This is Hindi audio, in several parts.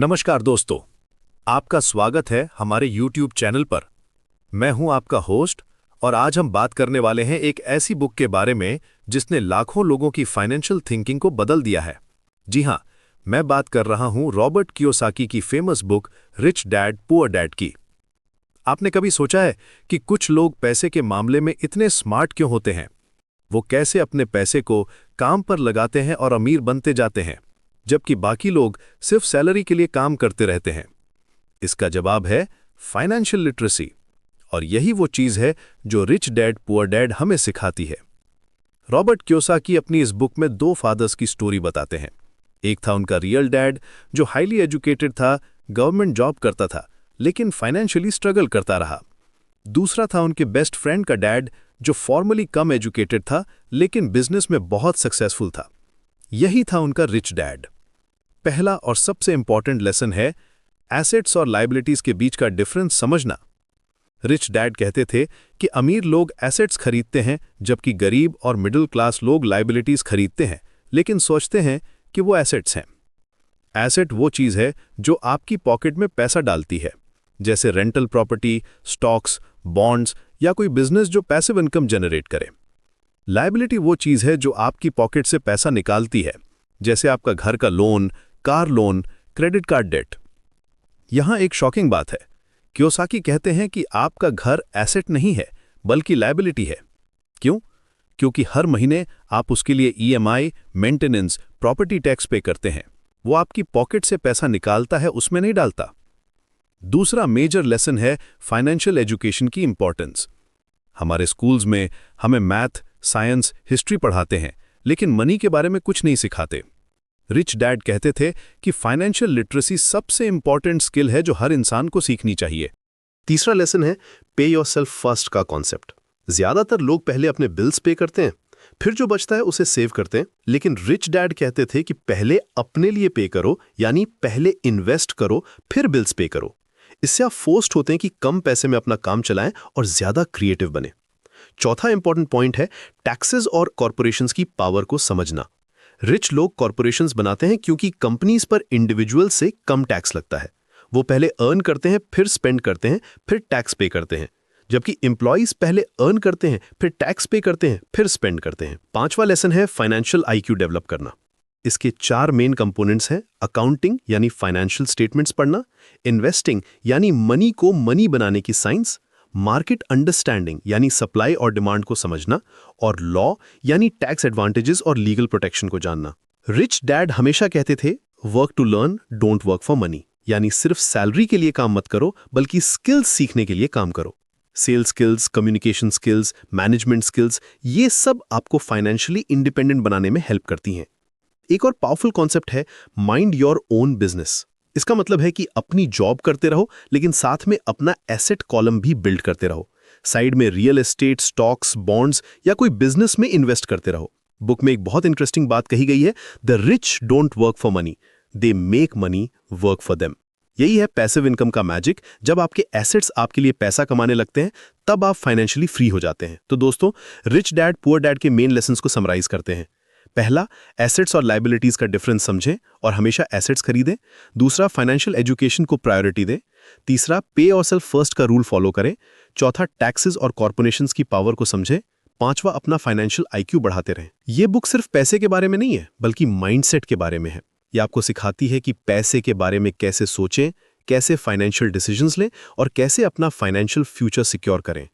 नमस्कार दोस्तों, आपका स्वागत है हमारे YouTube चैनल पर। मैं हूं आपका होस्ट और आज हम बात करने वाले हैं एक ऐसी बुक के बारे में जिसने लाखों लोगों की फाइनेंशियल थिंकिंग को बदल दिया है। जी हां, मैं बात कर रहा हूं रॉबर्ट कियोसाकी की famous book rich dad poor dad की। आपने कभी सोचा है कि कुछ लोग पैसे के मामले में इतने स्मार्ट क्यों होते हैं? वो कैसे अपने पैसे को काम पर लगाते हैं और अमीर बनते जाते हैं, जबकि बाकी लोग सिर्फ सैलरी के लिए काम करते रहते हैं? इसका जवाब है फाइनेंशियल लिटरेसी, और यही वो चीज है जो रिच डैड पुअर डैड हमें सिखाती है। रॉबर्ट कियोसाकी अपनी इस बुक में दो फादर्स की स्टोरी बताते हैं। एक था उनका रियल डैड जो हाईली एजुकेटेड था, गवर्नमेंट जॉब करता था, लेकिन फाइनेंशियली स्ट्रगल करता रहा। दूसरा था उनके बेस्ट फ्रेंड का डैड जो फॉर्मली कम एजुकेटेड था, लेकिन बिजनेस में बहुत सक्सेसफुल था। यही था उनका रिच डैड। पहला और सबसे इंपॉर्टेंट लेसन है एसेट्स और लायबिलिटीज के बीच का डिफरेंस समझना। रिच डैड कहते थे कि अमीर लोग एसेट्स खरीदते हैं जबकि गरीब और मिडिल क्लास लोग लायबिलिटीज खरीदते हैं, लेकिन सोचते हैं कि वो एसेट्स हैं। एसेट वो चीज है जो आपकी पॉकेट में पैसा डालती है, जैसे रेंटल प्रॉपर्टी, स्टॉक्स, बॉन्ड्स या कोई बिजनेस जो पैसिव इनकम जनरेट करे। लायबिलिटी वो चीज है जो आपकी पॉकेट से पैसा निकालती है, जैसे आपका घर का loan, car loan, credit card debt. यहां एक शॉकिंग बात है, कियोसाकी कहते हैं कि आपका घर एसेट नहीं है बल्कि लायबिलिटी है। क्यों? क्योंकि हर महीने आप उसके लिए ईएमआई, मेंटेनेंस, प्रॉपर्टी टैक्स पे करते हैं। वो आपकी पॉकेट से पैसा निकालता है, उसमें नहीं डालता। दूसरा मेजर लेसन है फाइनेंशियल एजुकेशन की इंपॉर्टेंस। हमारे स्कूल्स में हमें मैथ, साइंस, हिस्ट्री पढ़ाते हैं, लेकिन मनी के बारे में कुछ नहीं सिखाते। रिच डैड कहते थे कि फाइनेंशियल लिटरेसी सबसे इंपॉर्टेंट स्किल है जो हर इंसान को सीखनी चाहिए। तीसरा लेसन है पे योरसेल्फ फर्स्ट का कॉन्सेप्ट। ज्यादातर लोग पहले अपने बिल्स पे करते हैं, फिर जो बचता है उसे सेव करते हैं, लेकिन रिच डैड कहते थे कि पहले अपने लिए पे करो, यानी पहले इन्वेस्ट करो, फिर बिल्स पे करो। इससे आप फोर्स्ड होते हैं कि कम पैसे में अपना काम चलाएं और ज्यादा क्रिएटिव बने। चौथा इंपॉर्टेंट पॉइंट है टैक्सेस और कॉर्पोरेशंस की पावर को समझना। रिच लोग कॉर्पोरेशंस बनाते हैं क्योंकि कंपनीज पर इंडिविजुअल से कम टैक्स लगता है। वो पहले अर्न करते हैं, फिर स्पेंड करते हैं, फिर टैक्स पे करते हैं, जबकि एम्प्लॉइज पहले अर्न करते हैं, फिर टैक्स पे करते हैं, फिर स्पेंड करते हैं। पांचवा लेसन है फाइनेंशियल आईक्यू डेवलप करना। इसके चार मेन कंपोनेंट्स हैं अकाउंटिंग यानी फाइनेंशियल स्टेटमेंट्स पढ़ना, इन्वेस्टिंग यानी मनी को मनी बनाने की साइंस, मार्केट अंडरस्टैंडिंग यानी सप्लाई और डिमांड को समझना, और लॉ यानी टैक्स एडवांटेजेस और लीगल प्रोटेक्शन को जानना। रिच डैड हमेशा कहते थे work to learn, don't work for money, यानी सिर्फ सैलरी के लिए काम मत करो बल्कि स्किल्स सीखने के लिए काम करो। Sales skills, communication skills, management skills, ये सब आपको फाइनेंशियली इंडिपेंडेंट बनाने में हेल्प करती हैं। एक और पावरफुल कॉन्सेप्ट है माइंड योर ओन बिजनेस। इसका मतलब है कि अपनी जॉब करते रहो, लेकिन साथ में अपना एसेट कॉलम भी बिल्ड करते रहो। साइड में रियल एस्टेट, स्टॉक्स, बॉन्ड्स या कोई बिजनेस में इन्वेस्ट करते रहो। बुक में एक बहुत इंटरेस्टिंग बात कही गई है, the rich don't work for money, they make money work for them. यही है पैसिव इनकम का मैजिक। जब आपके एसेट्स आपके लिए पैसा कमाने लगते हैं, तब आप फाइनेंशियली फ्री हो जाते हैं। तो दोस्तों, रिच डैड पुअर डैड के मेन लेसन्स को समराइज करते हैं। पहला, एसेट्स और लायबिलिटीज का डिफरेंस समझें और हमेशा एसेट्स खरीदें। दूसरा, फाइनेंशियल एजुकेशन को प्रायोरिटी दें। तीसरा, पे योरसेल्फ फर्स्ट का रूल फॉलो करें। चौथा, टैक्सेस और कॉर्पोरेशंस की पावर को समझें। पांचवा, अपना फाइनेंशियल आईक्यू बढ़ाते रहें। यह बुक सिर्फ पैसे के बारे में नहीं है, बल्कि माइंडसेट के बारे में है। यह आपको सिखाती है कि पैसे के बारे में कैसे सोचें, कैसे फाइनेंशियल डिसीजंस लें और कैसे अपना फाइनेंशियल फ्यूचर सिक्योर करें।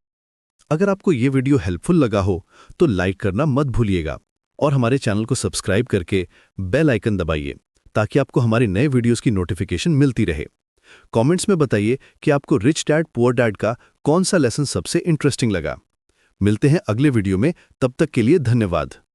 अगर आपको ये वीडियो हेल्पफुल लगा हो तो लाइक करना मत भूलिएगा और हमारे चैनल को सब्सक्राइब करके बेल आइकन दबाइए ताकि आपको हमारे नए वीडियोस की नोटिफिकेशन मिलती रहे। कमेंट्स में बताइए कि आपको रिच डैड पुअर डैड का कौन सा लेसन सबसे इंटरेस्टिंग लगा। मिलते हैं अगले वीडियो में, तब तक के लिए धन्यवाद।